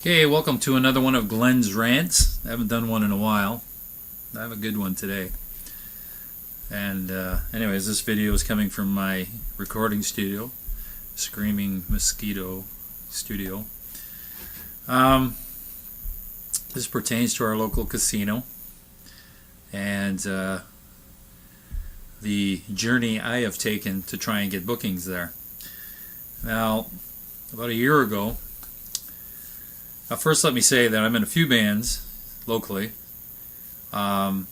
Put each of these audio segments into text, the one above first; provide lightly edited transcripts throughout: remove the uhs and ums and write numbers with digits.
Okay, welcome to another one of Glen's Rants. I haven't done one in a while. I have a good one today. And anyways, this video is coming from my recording studio, Screaming Mosquito Studio. This pertains to our local casino and the journey I have taken to try and get bookings there. Now, about a year ago, first let me say that I'm in a few bands locally, and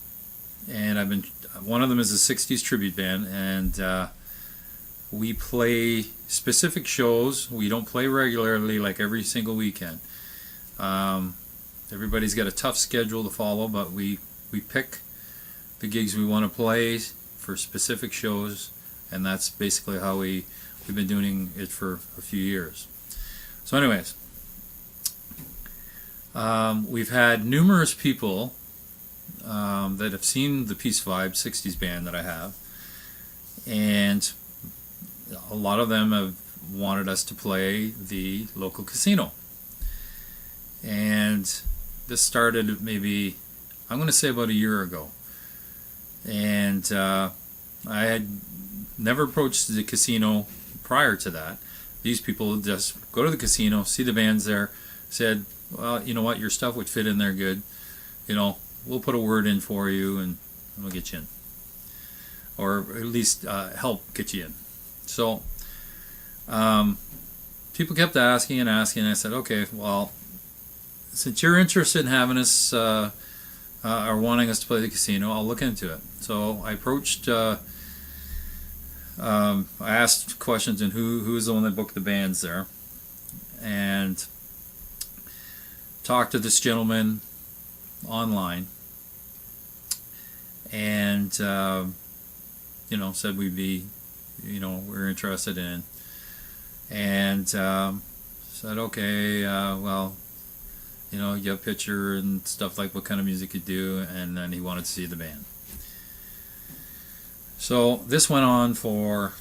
one of them is a 60s tribute band, and we play specific shows. We don't play regularly, like every single weekend. Everybody's got a tough schedule to follow, but we pick the gigs we want to play for specific shows, and that's basically how we've been doing it for a few years. So anyways, we've had numerous people that have seen the Peace Vibe 60s band that I have, and a lot of them have wanted us to play the local casino. And this started maybe, I'm going to say about a year ago. And I had never approached the casino prior to that. These people just go to the casino, see the bands there, said, well, you know what, your stuff would fit in there good. You know, we'll put a word in for you and we'll get you in. Or at least help get you in. So, people kept asking and asking, and I said, okay, well, since you're interested in having us, or wanting us to play the casino, I'll look into it. So I approached, I asked questions and who is the one that booked the bands there, and talked to this gentleman online, and you know, said we'd be, you know, we're interested in, and said, okay, well, you know, you have a picture and stuff, like what kind of music you do, and then he wanted to see the band. So this went on for,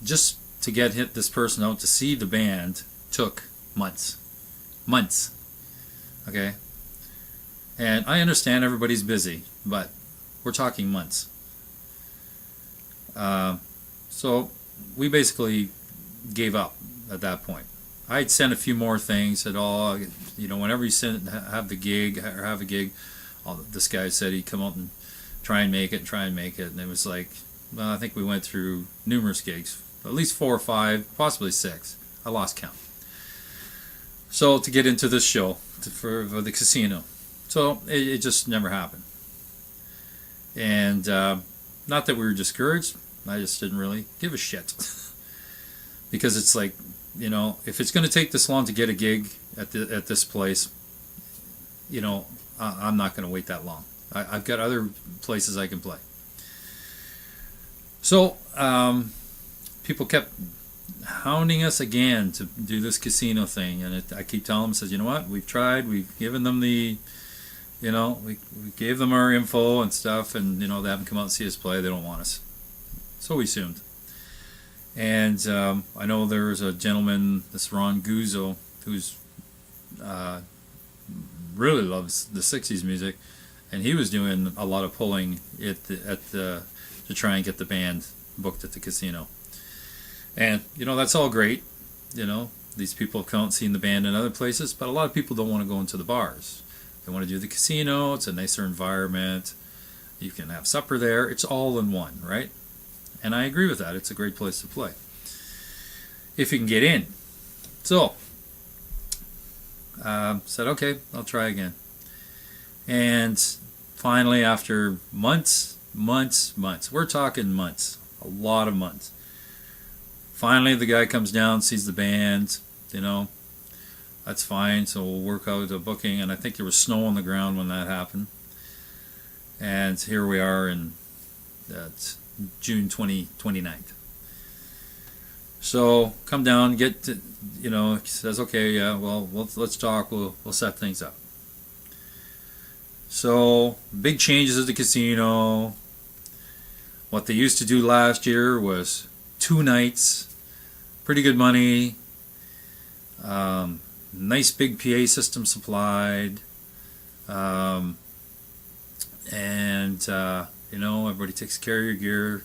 just to get this person out to see the band took months. Okay, and I understand everybody's busy, but we're talking months. So we basically gave up at that point. I'd sent a few more things, said, oh, you know, whenever you have a gig, this guy said he'd come out and try and make it, and it was like, well, I think we went through numerous gigs, at least 4 or 5, possibly 6. I lost count. So to get into this show for the casino, so it just never happened. And not that we were discouraged, I just didn't really give a shit. Because it's like, you know, if it's going to take this long to get a gig at this place, you know, I'm not going to wait that long. I've got other places I can play. So people kept hounding us again to do this casino thing, and I keep telling them, says, you know what, we've tried, we've given them the, you know, we gave them our info and stuff, and you know, they haven't come out and see us play, they don't want us. So we assumed. And I know there was a gentleman, this Ron Guzzo, who's really loves the 60s music, and he was doing a lot of pulling to try and get the band booked at the casino. And you know, that's all great. You know, these people have come out and seen the band in other places, but a lot of people don't want to go into the bars. They want to do the casino. It's a nicer environment. You can have supper there. It's all in one, right? And I agree with that. It's a great place to play if you can get in. So said, okay, I'll try again. And finally, after months, we're talking months, a lot of months, finally the guy comes down, sees the band, you know, that's fine, so we'll work out a booking. And I think there was snow on the ground when that happened. And here we are in June 29th. So come down, get to, you know, he says, okay, yeah, well, let's talk, we'll set things up. So big changes at the casino. What they used to do last year was 2 nights, pretty good money, nice big PA system supplied, and everybody takes care of your gear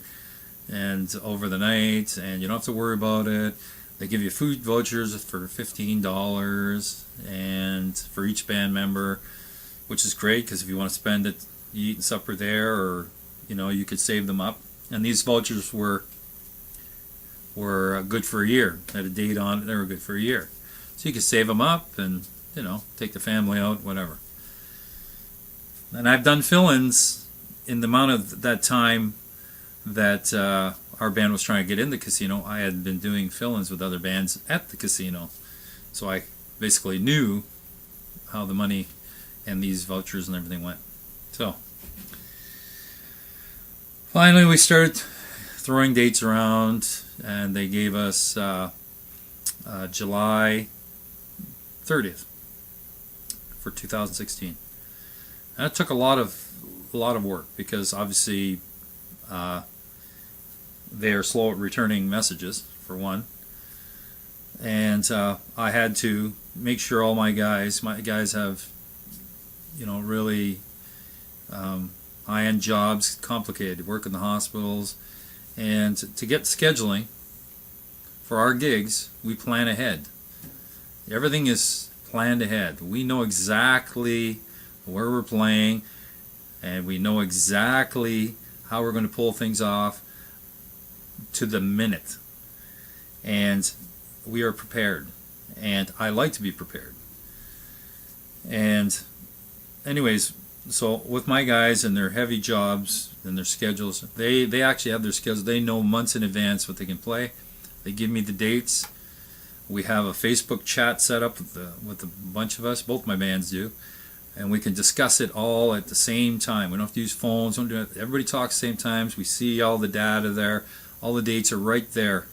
and over the night, and you don't have to worry about it. They give you food vouchers for $15 and for each band member, which is great because if you want to spend it, you eat supper there, or you could save them up. And these vouchers were good for a year. Had a date on it. They were good for a year, so you could save them up and take the family out, whatever. And I've done fill-ins in the amount of that time that our band was trying to get in the casino. I had been doing fill-ins with other bands at the casino, so I basically knew how the money and these vouchers and everything went. So finally we started throwing dates around, and they gave us July 30th for 2016. And it took a lot of work because obviously they are slow at returning messages, for one, and I had to make sure all my guys have really high-end jobs, complicated, work in the hospitals, and to get scheduling for our gigs, we plan ahead. Everything is planned ahead. We know exactly where we're playing, and we know exactly how we're going to pull things off to the minute, and we are prepared, and I like to be prepared. And anyways, so with my guys and their heavy jobs and their schedules, they actually have their schedules. They know months in advance what they can play. They give me the dates. We have a Facebook chat set up with a bunch of us. Both my bands do, and we can discuss it all at the same time. We don't have to use phones. Don't do it. Everybody talks at the same times. We see all the data there. All the dates are right there.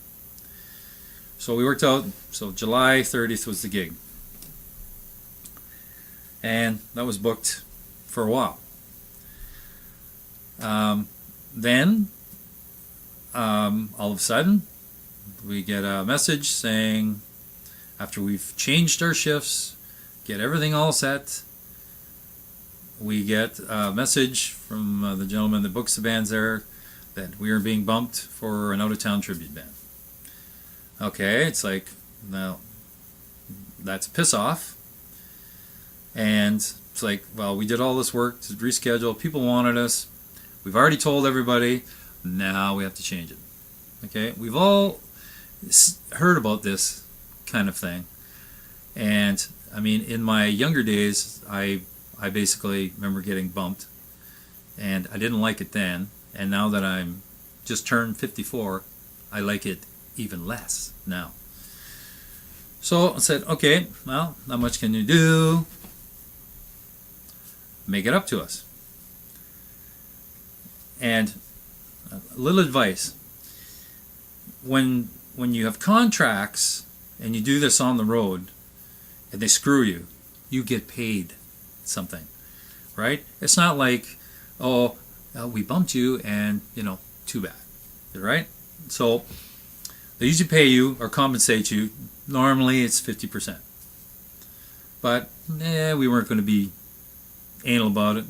So we worked out. So July 30th was the gig, and that was booked for a while. Then all of a sudden we get a message saying, after we've changed our shifts, get everything all set, we get a message from the gentleman that books the bands there that we are being bumped for an out-of-town tribute band. Okay, it's like, now that's a piss off. And it's like, well, we did all this work to reschedule. People wanted us. We've already told everybody. Now we have to change it. Okay, we've all heard about this kind of thing. And I mean, in my younger days, I basically remember getting bumped, and I didn't like it then. And now that I'm just turned 54, I like it even less now. So I said, okay, well, not much can you do. Make it up to us. And a little advice: when you have contracts and you do this on the road and they screw you, you get paid something, right? It's not like, oh, we bumped you and too bad, right? So they usually pay you or compensate you. Normally it's 50%, but we weren't going to be anal about it.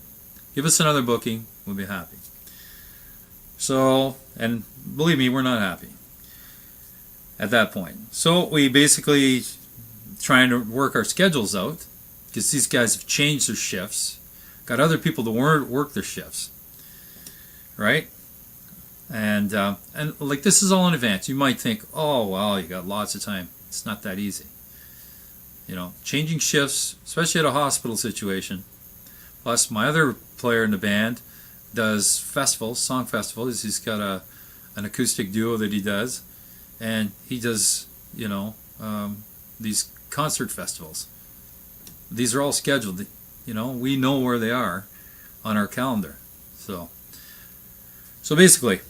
Give us another booking, we'll be happy. So, and believe me, we're not happy at that point. So we basically trying to work our schedules out, because these guys have changed their shifts, got other people to work their shifts, right? And like, this is all in advance. You might think, oh well, you got lots of time. It's not that easy. Changing shifts, especially at a hospital situation. Plus, my other player in the band does festivals, song festivals. He's got an acoustic duo that he does, and he does these concert festivals. These are all scheduled. We know where they are on our calendar. So basically,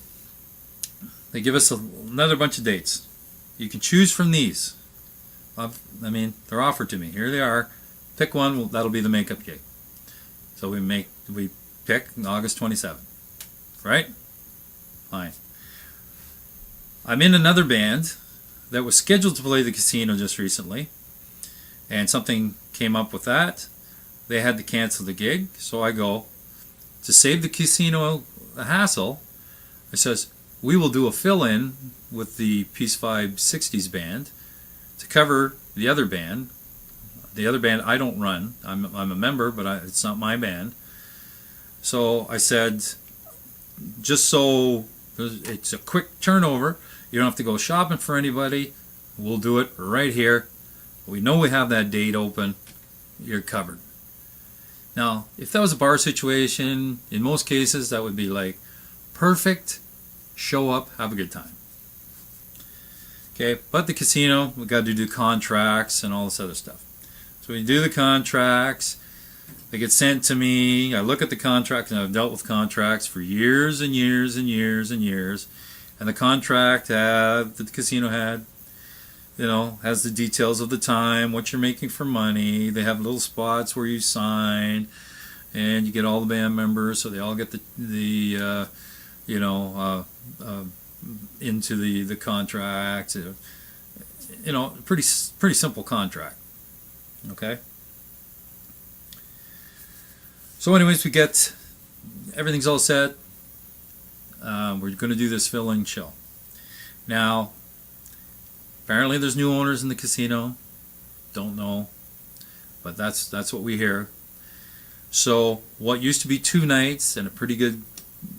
they give us another bunch of dates. You can choose from these. I mean, they're offered to me. Here they are. Pick one. That'll be the makeup gig. So we pick August 27th, right? Fine. I'm in another band that was scheduled to play the casino just recently, and something came up with that. They had to cancel the gig, so I go, to save the casino a hassle, I says, we will do a fill-in with the Peace Vibe 60s band to cover the other band. The other band I don't run. I'm a member, but it's not my band. So I said, just so it's a quick turnover, you don't have to go shopping for anybody. We'll do it right here. We know we have that date open. You're covered. Now, if that was a bar situation, in most cases that would be like, perfect, show up, have a good time. Okay, but the casino, we got to do contracts and all this other stuff. So we do the contracts, they get sent to me, I look at the contract, and I've dealt with contracts for years and years and years and years, and the contract that the casino had, has the details of the time, what you're making for money. They have little spots where you sign, and you get all the band members, so they all get into the contract. Pretty simple contract. Okay. So, anyways, we get everything's all set. We're going to do this fill-in show. Now, apparently there's new owners in the casino. Don't know, but that's what we hear. So what used to be 2 nights and a pretty good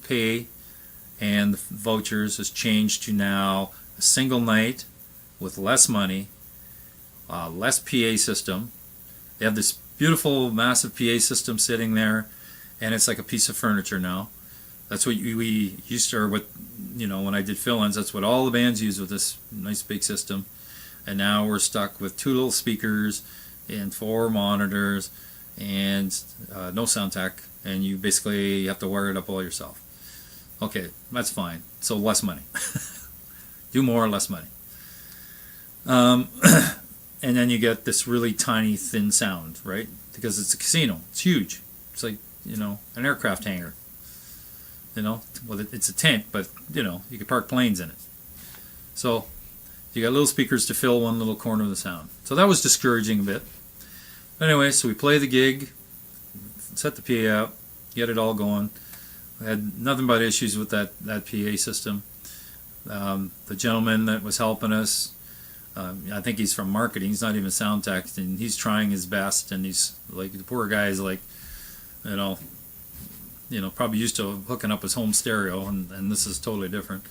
pay and the vouchers has changed to now a single night with less money, less PA system. They have this beautiful massive PA system sitting there, and it's like a piece of furniture now. That's what we used to, or what, when I did fill-ins, that's what all the bands use with this nice big system. And now we're stuck with 2 little speakers and 4 monitors and no sound tech, and you basically have to wire it up all yourself. Okay, that's fine. So less money. Do more, less money. And then you get this really tiny, thin sound, right? Because it's a casino. It's huge. It's like, an aircraft hangar. Well, it's a tent, but, you can park planes in it. So you got little speakers to fill one little corner of the sound. So that was discouraging a bit. Anyway, so we play the gig, set the PA out, get it all going. We had nothing but issues with that PA system. The gentleman that was helping us, I think he's from marketing, he's not even sound tech, and he's trying his best, and he's like, the poor guy is like, probably used to hooking up his home stereo, and this is totally different.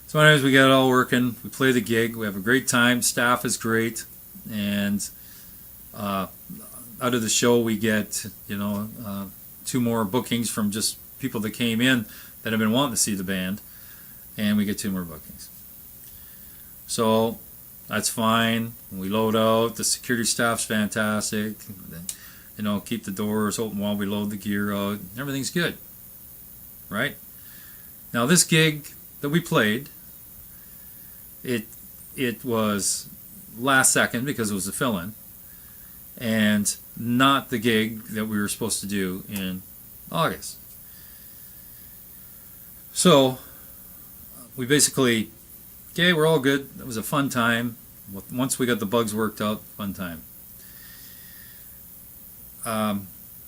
So anyways, we got it all working. We play the gig. We have a great time. Staff is great. And out of the show, we get, 2 more bookings from just people that came in that have been wanting to see the band. And we get 2 more bookings. So that's fine. We load out. The security staff's fantastic. Keep the doors open while we load the gear out. Everything's good. Right? Now this gig that we played, it was last second because it was a fill-in, and not the gig that we were supposed to do in August. So we basically, okay, we're all good. It was a fun time. Once we got the bugs worked out, fun time.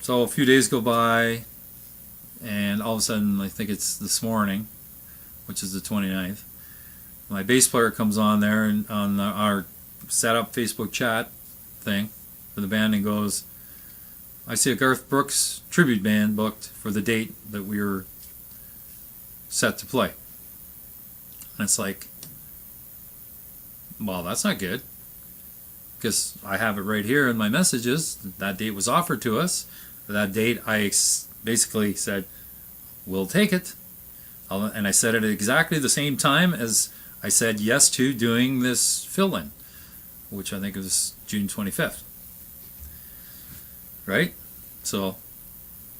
So a few days go by, and all of a sudden, I think it's this morning, which is the 29th, my bass player comes on there and on our setup Facebook chat thing for the band and goes, I see a Garth Brooks tribute band booked for the date that we were set to play. And it's like, well, that's not good, because I have it right here in my messages. That date was offered to us. That date, I basically said, we'll take it. And I said it at exactly the same time as I said yes to doing this fill-in, which I think was June 25th. Right? So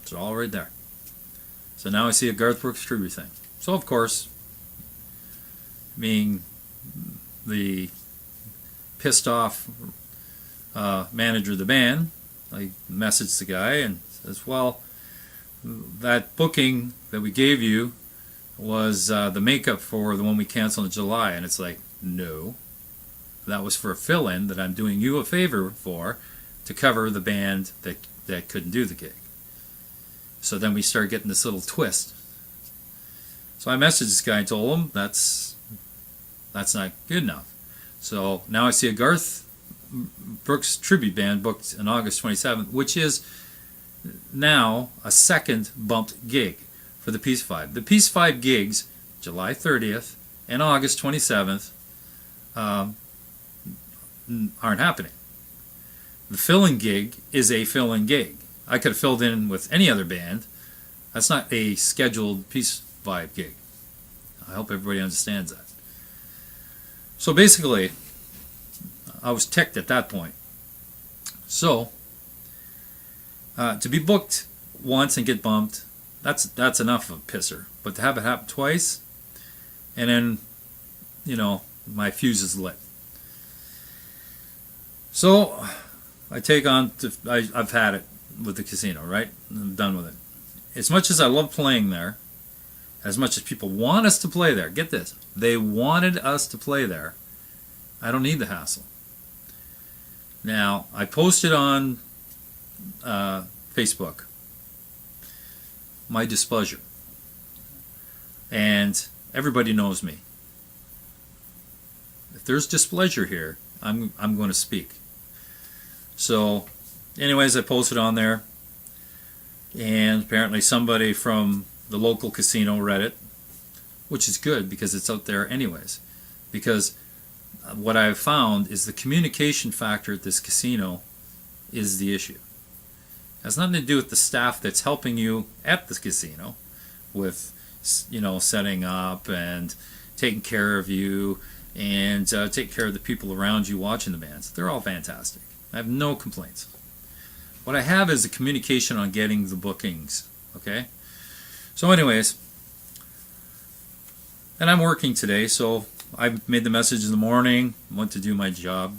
it's all right there. So now I see a Garth Brooks tribute thing. So of course, being the pissed off manager of the band, I messaged the guy and says, well, that booking that we gave you was the makeup for the one we canceled in July. And it's like, no, That was for a fill-in that I'm doing you a favor for, to cover the band that couldn't do the gig. So then we started getting this little twist. So I messaged this guy and told him that's not good enough. So now I see a Garth Brooks tribute band booked on August 27th, which is now a second bumped gig for the Peace 5. The Peace 5 gigs, July 30th and August 27th, aren't happening. The fill-in gig is a fill-in gig. I could have filled in with any other band. That's not a scheduled Peace 5 gig. I hope everybody understands that. So basically, I was ticked at that point. So, to be booked once and get bumped, that's enough of a pisser. But to have it happen twice, and then, my fuse is lit. So, I've had it with the casino, right? I'm done with it. As much as I love playing there, as much as people want us to play there, get this, they wanted us to play there, I don't need the hassle. Now, I posted on Facebook my displeasure, and everybody knows me. If there's displeasure here, I'm going to speak. So, anyways, I posted on there, and apparently somebody from the local casino read it, which is good because it's out there anyways. Because what I've found is the communication factor at this casino is the issue. It has nothing to do with the staff that's helping you at the casino with, setting up and taking care of you and taking care of the people around you watching the bands. They're all fantastic. I have no complaints. What I have is the communication on getting the bookings. Okay? So anyways, and I'm working today, so I made the message in the morning, went to do my job,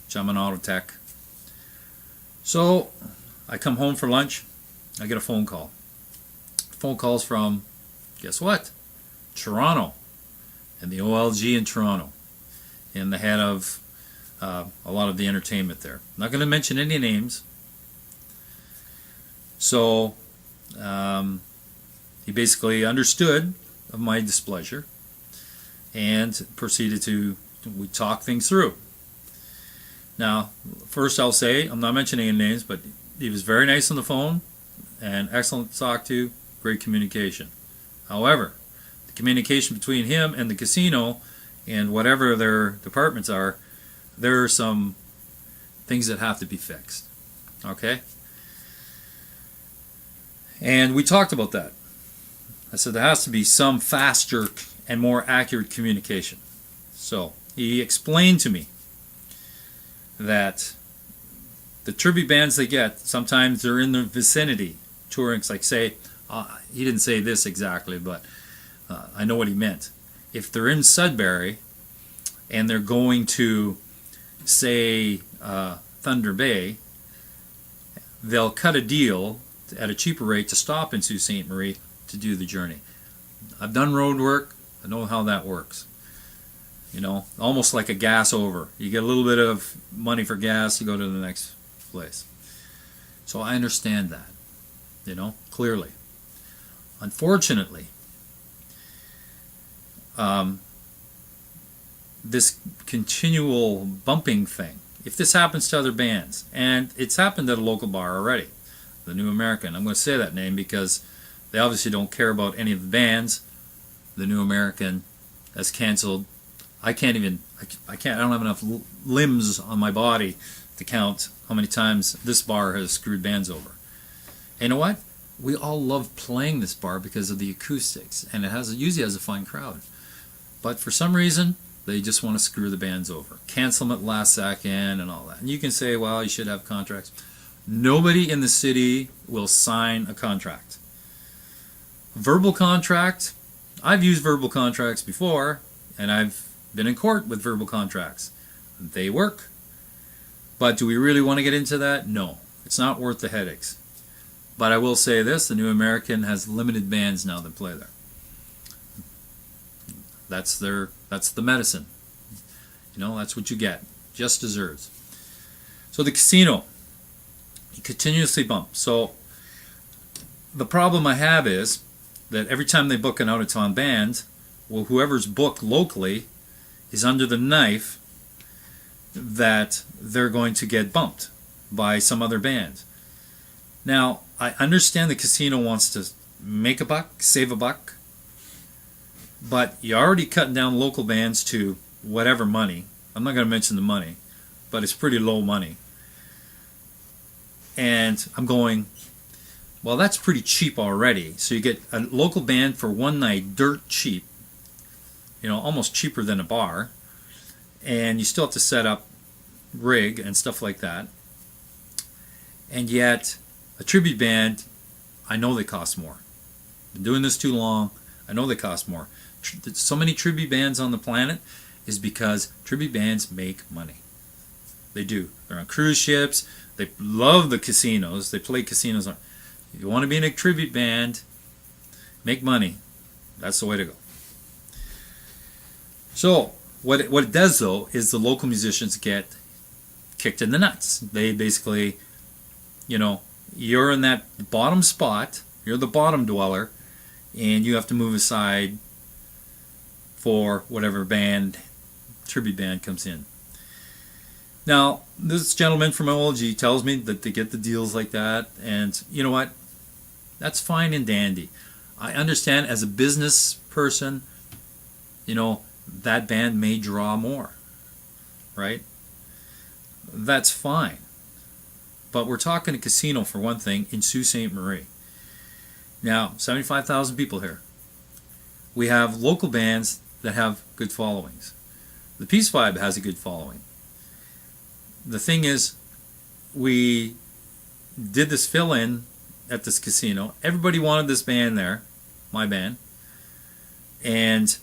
which I'm an auto tech. So I come home for lunch, I get a phone call. Phone call's from, guess what? Toronto, and the OLG in Toronto, and the head of a lot of the entertainment there. I'm not going to mention any names. So he basically understood of my displeasure and proceeded we talk things through. Now, first I'll say, I'm not mentioning any names, but he was very nice on the phone and excellent to talk to, great communication. However, the communication between him and the casino and whatever their departments are, there are some things that have to be fixed. Okay? And we talked about that. I said there has to be some faster and more accurate communication. So he explained to me that the tribute bands they get, sometimes they're in the vicinity touring. Like say, he didn't say this exactly, but I know what he meant. If they're in Sudbury and they're going to, say, Thunder Bay, they'll cut a deal at a cheaper rate to stop in Sault Ste. Marie to do the journey. I've done road work. I know how that works. Almost like a gas over. You get a little bit of money for gas, you go to the next place. So I understand that, clearly. Unfortunately, this continual bumping thing, if this happens to other bands, and it's happened at a local bar already, the New American. I'm going to say that name because they obviously don't care about any of the bands. The New American has canceled. I don't have enough limbs on my body to count how many times this bar has screwed bands over. And you know what? We all love playing this bar because of the acoustics, and it usually has a fine crowd. But for some reason, they just want to screw the bands over. Cancel them at last second and all that. And you can say, well, you should have contracts. Nobody in the city will sign a contract. Verbal contract, I've used verbal contracts before, and I've been in court with verbal contracts. They work. But do we really want to get into that? No. It's not worth the headaches. But I will say this, the New American has limited bands now that play there. That's the medicine. You know, that's what you get. Just desserts. So the casino, you continuously bump. So the problem I have is that every time they book an out-of-town band, well, whoever's booked locally is under the knife that they're going to get bumped by some other band. Now, I understand the casino wants to make a buck, save a buck, but you're already cutting down local bands to whatever money. I'm not going to mention the money, but it's pretty low money. And I'm going, well, that's pretty cheap already. So you get a local band for one night, dirt cheap, you know, almost cheaper than a bar, and you still have to set up rig and stuff like that. And yet, a tribute band, I know they cost more. Been doing this too long. I know they cost more. So many tribute bands on the planet is because tribute bands make money. They do. They're on cruise ships. They love the casinos. They play casinos. You want to be in a tribute band, make money. That's the way to go. So what it does though is the local musicians get kicked in the nuts. They basically, you know, you're in that bottom spot. You're the bottom dweller, and you have to move aside for whatever band, tribute band comes in. Now, this gentleman from OLG tells me that they get the deals like that, and you know what? That's fine and dandy. I understand as a business person, you know, that band may draw more, right? That's fine. But we're talking a casino for one thing in Sault Ste. Marie. Now, 75,000 people here. We have local bands that have good followings. The Peace Vibe has a good following. The thing is, we did this fill-in at this casino. Everybody wanted this band there, my band, and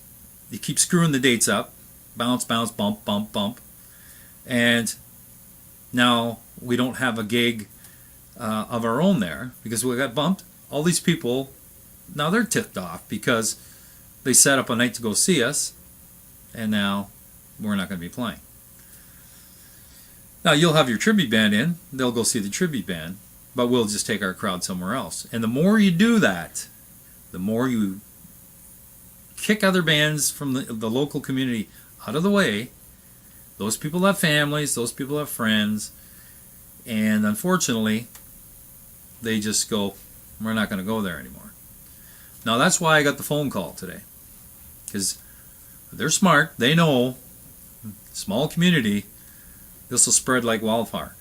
you keep screwing the dates up. Bounce, bounce, bump, bump, bump. And now we don't have a gig of our own there because we got bumped. All these people, now they're tipped off because they set up a night to go see us, and now we're not going to be playing. Now you'll have your tribute band in, they'll go see the tribute band, but we'll just take our crowd somewhere else. And the more you do that, the more you kick other bands from the local community out of the way. Those people have families, those people have friends, and unfortunately, they just go, we're not going to go there anymore. Now that's why I got the phone call today, because they're smart, they know, small community, this will spread like wildfire.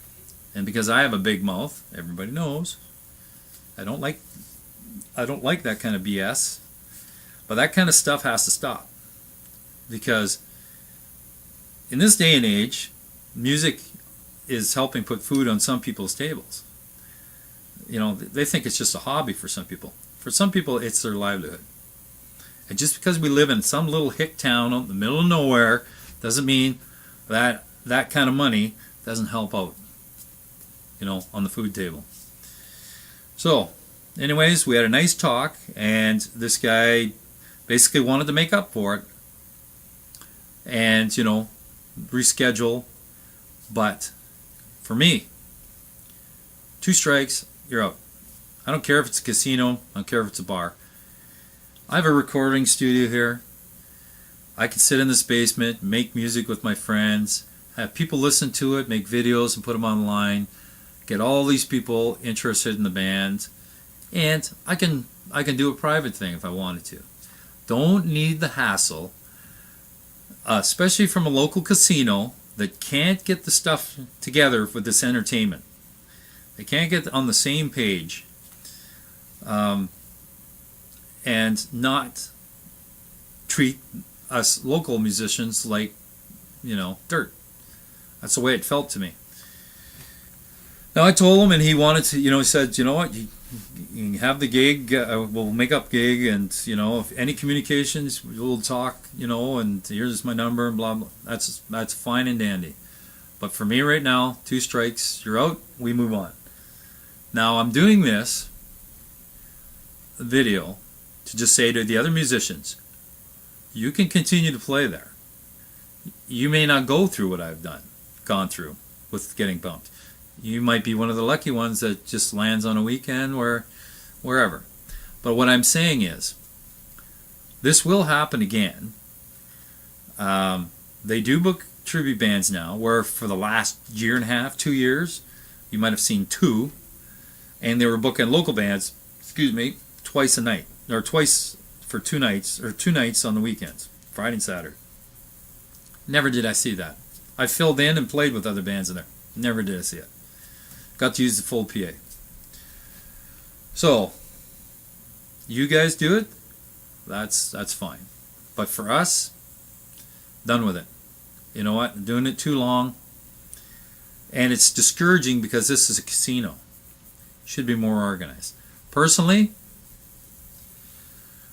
And because I have a big mouth, everybody knows, I don't like that kind of BS. But that kind of stuff has to stop. Because in this day and age, music is helping put food on some people's tables. You know, they think it's just a hobby for some people. For some people, it's their livelihood. And just because we live in some little hick town in the middle of nowhere doesn't mean that that kind of money doesn't help out, you know, on the food table. So, anyways, we had a nice talk, and this guy basically wanted to make up for it and, you know, reschedule. But for me, 2 strikes, you're out. I don't care if it's a casino, I don't care if it's a bar. I have a recording studio here. I can sit in this basement, make music with my friends, have people listen to it, make videos and put them online, get all these people interested in the band, and I can do a private thing if I wanted to. Don't need the hassle, especially from a local casino that can't get the stuff together with this entertainment. They can't get on the same page, and not treat us local musicians like, you know, dirt. That's the way it felt to me. Now I told him, and he wanted to, you know, he said, you know what, you can have the gig, we'll make up gig, and, you know, if any communications, we'll talk, you know, and here's my number, and blah, blah. That's fine and dandy. But for me right now, 2 strikes, you're out, we move on. Now I'm doing this video to just say to the other musicians, you can continue to play there. you may not go through what I've gone through with getting bumped. You might be one of the lucky ones that just lands on a weekend or wherever. But what I'm saying is, this will happen again. They do book tribute bands now, where for the last year and a half, 2 years, you might have seen 2, and they were booking local bands, twice a night, or twice for 2 nights, or 2 nights on the weekends, Friday and Saturday. Never did I see that. I filled in and played with other bands in there. Never did I see it. Got to use the full PA. So, you guys do it, that's fine. But for us, done with it. You know what? I'm doing it too long. And it's discouraging because this is a casino. Should be more organized. Personally,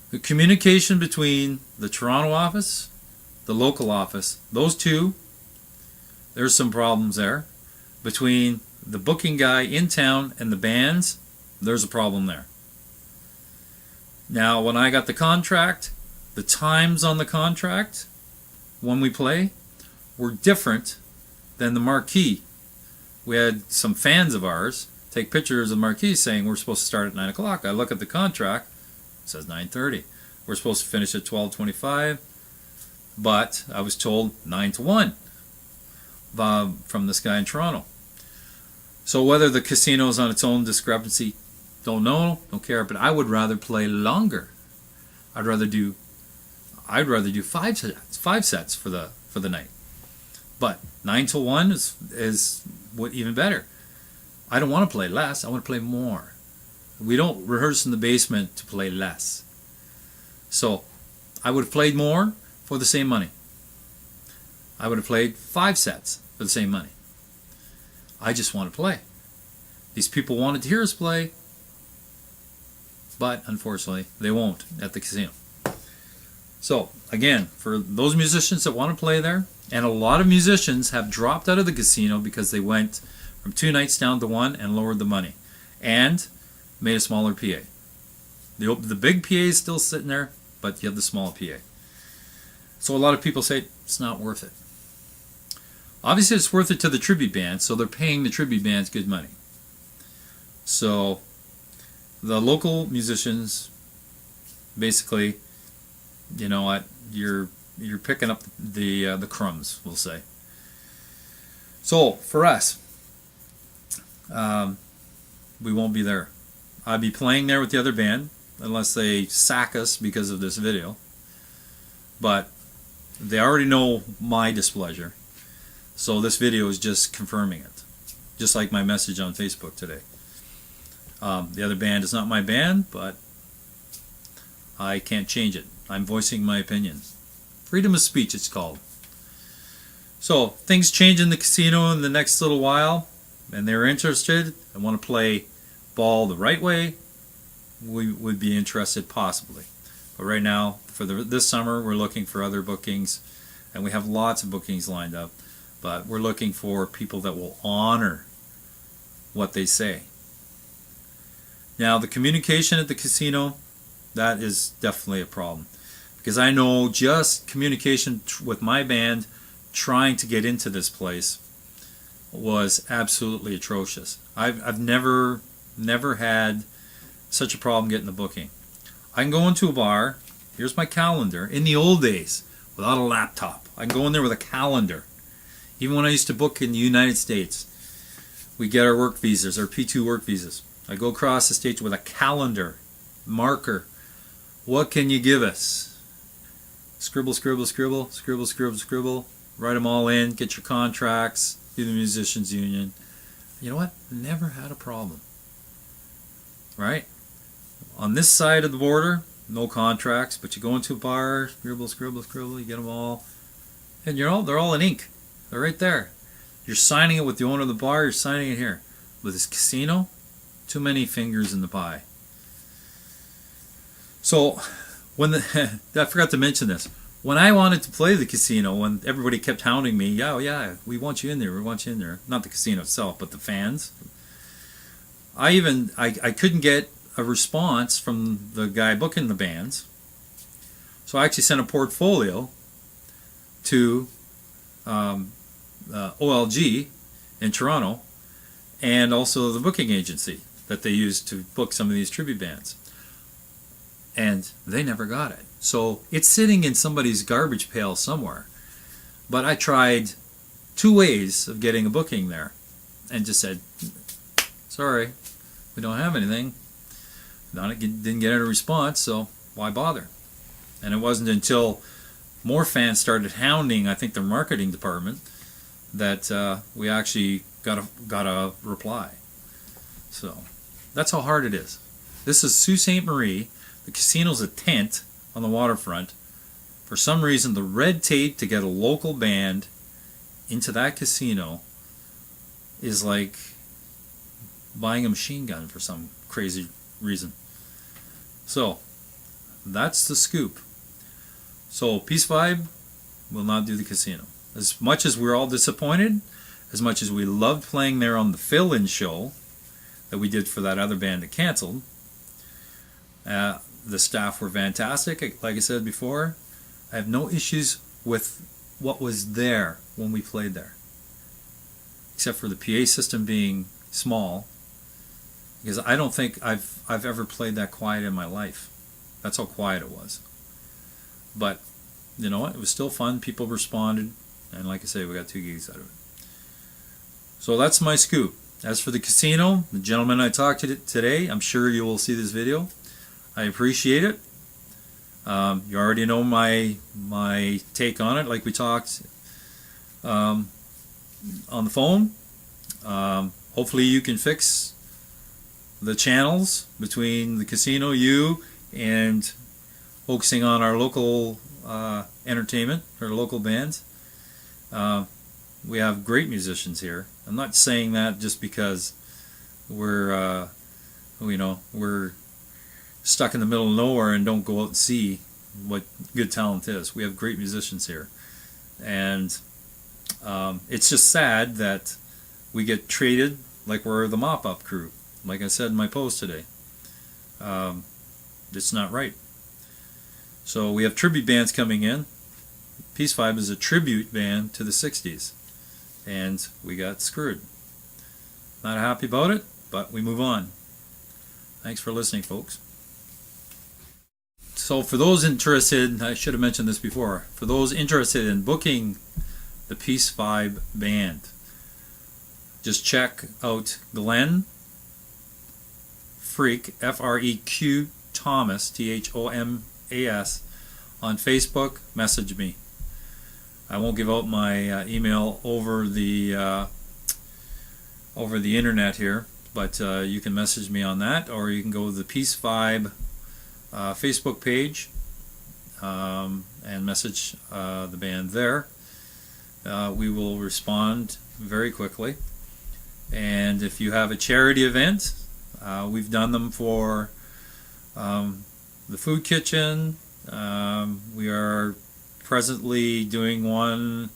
the communication between the Toronto office, the local office, those two, there's some problems there. Between the booking guy in town and the bands, there's a problem there. Now, when I got the contract, the times on the contract when we play were different than the marquee. We had some fans of ours take pictures of the marquee saying we're supposed to start at 9 o'clock. I look at the contract, it says 9:30. We're supposed to finish at 12:25, but I was told 9 to 1 from this guy in Toronto. So whether the casino's on its own discrepancy, don't know, don't care, but I would rather play longer. I'd rather do 5 sets for the night. But 9 to 1 is what even better. I don't want to play less, I want to play more. We don't rehearse in the basement to play less. So I would have played more for the same money. I would have played 5 sets for the same money. I just want to play. These people wanted to hear us play, but unfortunately they won't at the casino. So again, for those musicians that want to play there, and a lot of musicians have dropped out of the casino because they went from 2 nights down to 1 and lowered the money and made a smaller PA. The big PA is still sitting there, but you have the small PA. So a lot of people say it's not worth it. Obviously it's worth it to the tribute band, so they're paying the tribute bands good money. So the local musicians, basically, you know what, you're picking up the crumbs, we'll say. So for us, we won't be there. I'll be playing there with the other band unless they sack us because of this video. But they already know my displeasure, so this video is just confirming it, just like my message on Facebook today. The other band is not my band, but I can't change it. I'm voicing my opinion. Freedom of speech, it's called. So things change in the casino in the next little while, and they're interested and want to play ball the right way, we would be interested possibly. But right now, for this summer, we're looking for other bookings, and we have lots of bookings lined up, but we're looking for people that will honor what they say. Now, the communication at the casino, that is definitely a problem, because I know just communication with my band trying to get into this place was absolutely atrocious. I've never had such a problem getting the booking. I can go into a bar, here's my calendar, in the old days, without a laptop. I can go in there with a calendar. Even when I used to book in the United States, we get our work visas, our P2 work visas. I go across the stage with a calendar, marker. What can you give us? Scribble, scribble, scribble, scribble, scribble, scribble. Write them all in, get your contracts, do the musicians union. You know what? Never had a problem. Right? On this side of the border, no contracts, but you go into a bar, scribble, scribble, scribble, you get them all. And they're all in ink. They're right there. You're signing it with the owner of the bar, you're signing it here. With this casino, too many fingers in the pie. So, I forgot to mention this. When I wanted to play the casino, when everybody kept hounding me, yeah, we want you in there, we want you in there. Not the casino itself, but the fans. I couldn't get a response from the guy booking the bands. So I actually sent a portfolio to OLG in Toronto, and also the booking agency that they use to book some of these tribute bands. And they never got it. So it's sitting in somebody's garbage pail somewhere. But I tried 2 ways of getting a booking there and just said, sorry, we don't have anything. Didn't get a response, so why bother? And it wasn't until more fans started hounding, I think, their marketing department, that we actually got a reply. So that's how hard it is. This is Sault Ste. Marie. The casino's a tent on the waterfront. For some reason, the red tape to get a local band into that casino is like buying a machine gun for some crazy reason. So that's the scoop. So Peace Vibe will not do the casino. As much as we're all disappointed, as much as we loved playing there on the fill-in show that we did for that other band that canceled, the staff were fantastic. Like I said before, I have no issues with what was there when we played there, except for the PA system being small, because I don't think I've ever played that quiet in my life. That's how quiet it was. But you know what? It was still fun. People responded, and like I say, we got 2 gigs out of it. So that's my scoop. As for the casino, the gentleman I talked to today, I'm sure you will see this video. I appreciate it. You already know my take on it, like we talked on the phone. Hopefully you can fix the channels between the casino, you, and focusing on our local entertainment, our local bands. We have great musicians here. I'm not saying that just because we're stuck in the middle of nowhere and don't go out and see what good talent is. We have great musicians here, and it's just sad that we get treated like we're the mop-up crew. Like I said in my post today, it's not right. So we have tribute bands coming in. Peace Vibe is a tribute band to the 60s, and we got screwed. Not happy about it, but we move on. Thanks for listening, folks. So for those interested, I should have mentioned this before, for those interested in booking the Peace Vibe band, just check out Glen Freak, F-R-E-Q Thomas, T-H-O-M-A-S, on Facebook. Message me. I won't give out my email over the internet here, but you can message me on that, or you can go to the Peace Vibe Facebook page and message the band there. We will respond very quickly. And if you have a charity event, we've done them for the Food Kitchen. We are presently doing one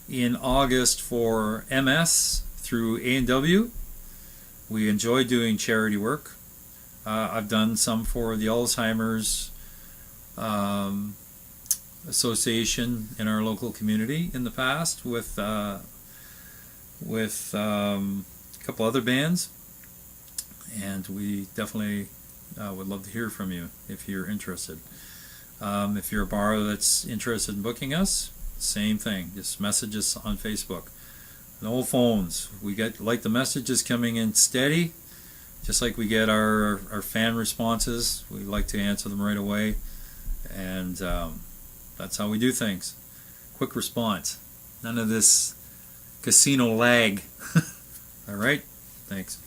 in August for MS through A&W. We enjoy doing charity work. I've done some for the Alzheimer's Association in our local community in the past with a couple other bands, and we definitely would love to hear from you if you're interested. If you're a bar that's interested in booking us, same thing. Just message us on Facebook. No phones. We get the messages coming in steady. Just like we get our fan responses, we like to answer them right away, and that's how we do things. Quick response. None of this casino lag. All right? Thanks.